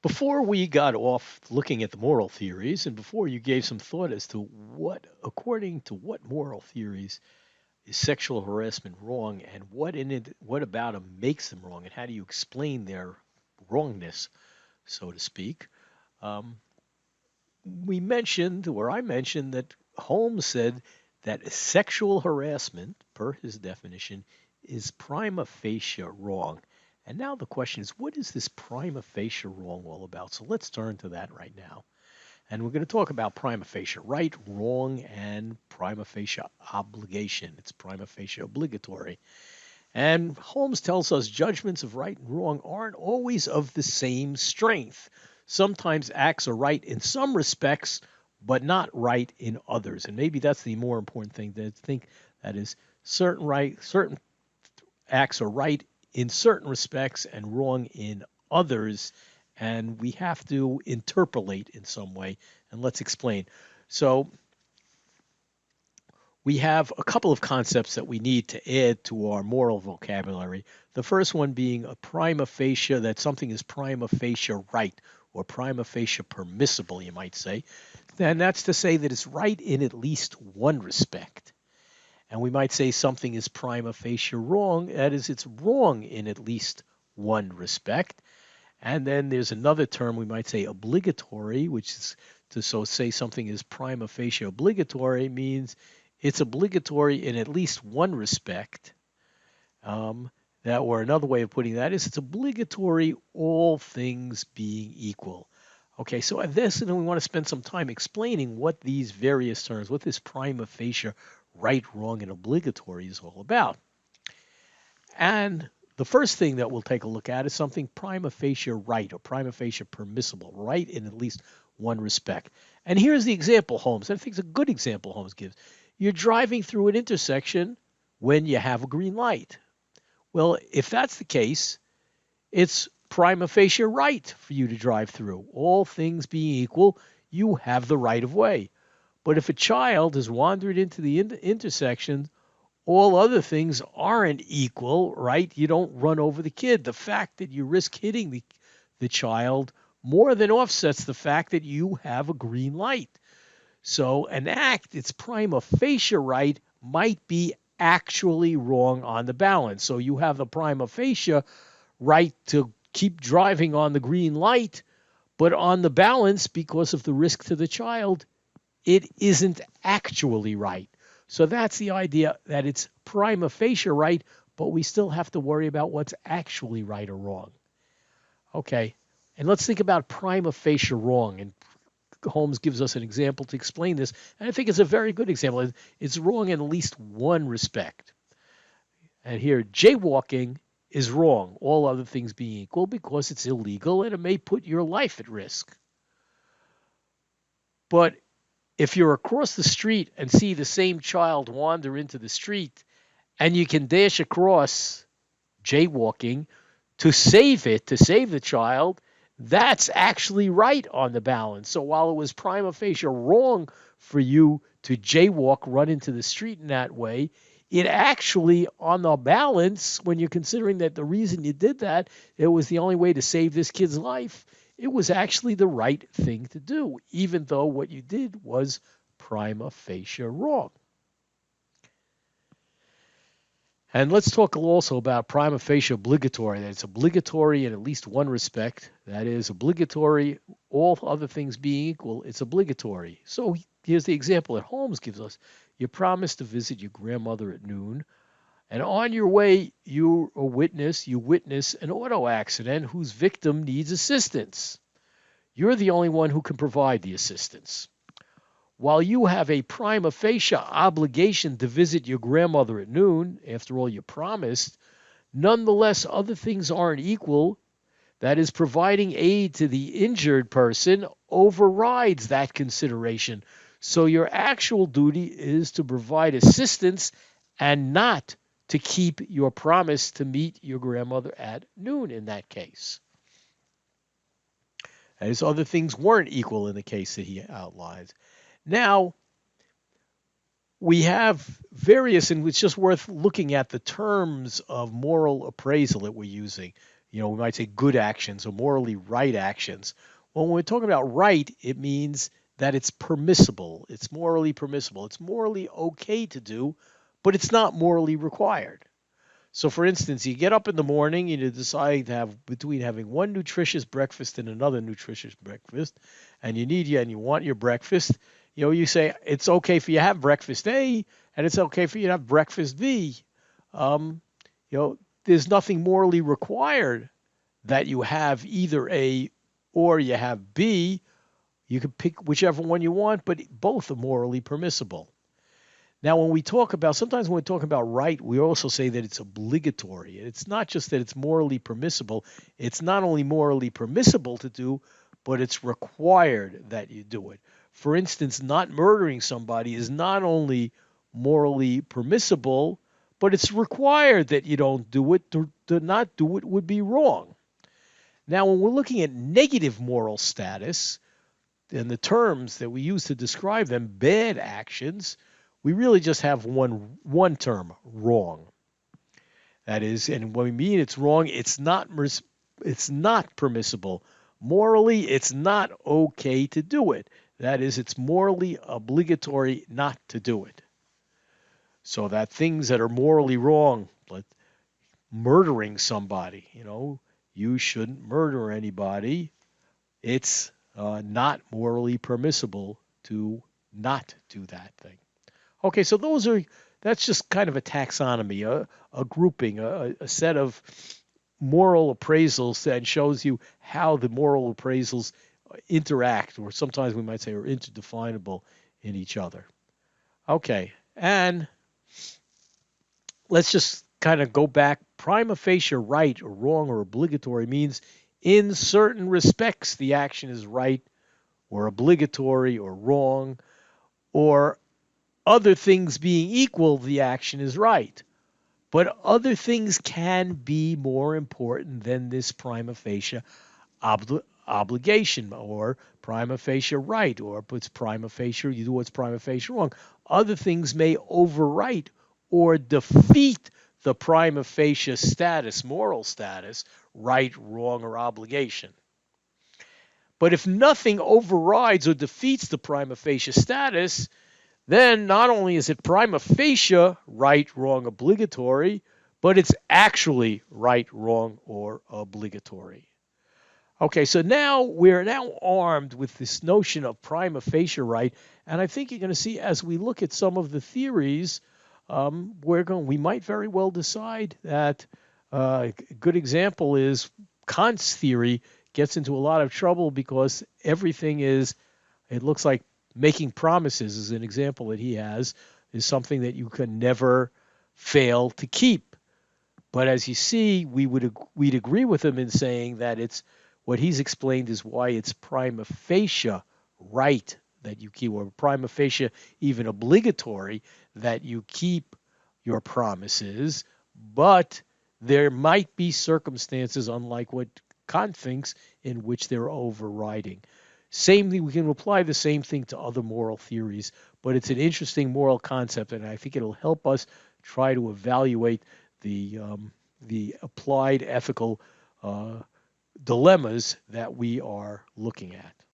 Before we got off looking at the moral theories, and before you gave some thought as to according to what moral theories is sexual harassment wrong, and what about them makes them wrong, and how do you explain their wrongness, so to speak? Um, we mentioned, or I mentioned, that Holmes said that sexual harassment, per his definition, is prima facie wrong. And now the question is, what is this prima facie wrong all about? So let's turn to that right now. And we're going to talk about prima facie right, wrong, and prima facie obligation. It's prima facie obligatory. And Holmes tells us judgments of right and wrong aren't always of the same strength. Sometimes acts are right in some respects, but not right in others. And maybe that's the more important thing to think, that is certain acts are right in certain respects and wrong in others, and we have to interpolate in some way. And let's explain. So we have a couple of concepts that we need to add to our moral vocabulary. The first one being a prima facie, that something is prima facie right or prima facie permissible, you might say. And that's to say that it's right in at least one respect. And we might say something is prima facie wrong, that is, it's wrong in at least one respect. And then there's another term we might say obligatory, which is to so say something is prima facie obligatory means it's obligatory in at least one respect. That or another way of putting that is it's obligatory all things being equal. Okay, so at this, and then we want to spend some time explaining what these various terms, what this prima facie right, wrong, and obligatory is all about. And the first thing that we'll take a look at is something prima facie right or prima facie permissible, right in at least one respect. And here's the example Holmes, I think it's a good example Holmes gives. You're driving through an intersection when you have a green light. Well, if that's the case, it's prima facie right for you to drive through. All things being equal, you have the right of way. But if a child has wandered into the intersection, all other things aren't equal, right? You don't run over the kid. The fact that you risk hitting the child more than offsets the fact that you have a green light. So an act, its prima facie right, might be actually wrong on the balance. So you have the prima facie right to keep driving on the green light, but on the balance, because of the risk to the child, it isn't actually right. So that's the idea, that it's prima facie right, but we still have to worry about what's actually right or wrong. Okay, and let's think about prima facie wrong. And Holmes gives us an example to explain this, and I think it's a very good example. It's wrong in at least one respect. And here, jaywalking is wrong, all other things being equal, because it's illegal and it may put your life at risk. But if you're across the street and see the same child wander into the street and you can dash across jaywalking to save it, to save the child, that's actually right on the balance. So while it was prima facie wrong for you to jaywalk, run into the street in that way, it actually, on the balance, when you're considering that the reason you did that, it was the only way to save this kid's life, it was actually the right thing to do, even though what you did was prima facie wrong. And let's talk also about prima facie obligatory. That it's obligatory in at least one respect. That is obligatory, all other things being equal, it's obligatory. So here's the example that Holmes gives us. You promise to visit your grandmother at noon, and on your way, you witness an auto accident whose victim needs assistance. You're the only one who can provide the assistance. While you have a prima facie obligation to visit your grandmother at noon, after all you promised, nonetheless other things aren't equal. That is, providing aid to the injured person overrides that consideration. So your actual duty is to provide assistance and not to keep your promise to meet your grandmother at noon in that case. As other things weren't equal in the case that he outlines. Now, we have various, and it's just worth looking at the terms of moral appraisal that we're using. we might say good actions or morally right actions. Well, when we're talking about right, it means that it's permissible. It's morally permissible. It's morally okay to do, but it's not morally required. So, for instance, you get up in the morning and you decide to have between having one nutritious breakfast and another nutritious breakfast, and you want your breakfast. You say it's okay for you to have breakfast A, and it's okay for you to have breakfast B. Um, there's nothing morally required that you have either A or you have B. You can pick whichever one you want, but both are morally permissible. Now, sometimes when we talk about right, we also say that it's obligatory. It's not just that it's morally permissible, it's not only morally permissible to do, but it's required that you do it. For instance, not murdering somebody is not only morally permissible, but it's required that you don't do it. To not do it would be wrong. Now, when we're looking at negative moral status, and the terms that we use to describe them, bad actions, we really just have one term, wrong. That is, and when we mean it's wrong, it's not permissible. Morally, it's not okay to do it. That is, it's morally obligatory not to do it. So that things that are morally wrong, like murdering somebody, you shouldn't murder anybody. It's not morally permissible to not do that thing. Okay, so that's just kind of a taxonomy, a grouping, a set of moral appraisals that shows you how the moral appraisals interact, or sometimes we might say are interdefinable in each other. Okay, and let's just kind of go back. Prima facie right or wrong or obligatory means in certain respects the action is right or obligatory or wrong, or other things being equal, the action is right. But other things can be more important than this prima facie obligation or prima facie right, or it's prima facie, you do what's prima facie wrong. Other things may overwrite or defeat the prima facie status, moral status, right, wrong, or obligation. But if nothing overrides or defeats the prima facie status, then not only is it prima facie right, wrong, obligatory, but it's actually right, wrong, or obligatory. Okay, so now we're armed with this notion of prima facie right, and I think you're going to see as we look at some of the theories, we might very well decide that a good example is Kant's theory gets into a lot of trouble because it looks like making promises is an example that he has, is something that you can never fail to keep. But as you see, we'd agree with him in saying that it's what he's explained is why it's prima facie right that you keep, or prima facie even obligatory that you keep your promises. But there might be circumstances, unlike what Kant thinks, in which they're overriding. Same thing, we can apply the same thing to other moral theories, but it's an interesting moral concept, and I think it'll help us try to evaluate the applied ethical dilemmas that we are looking at.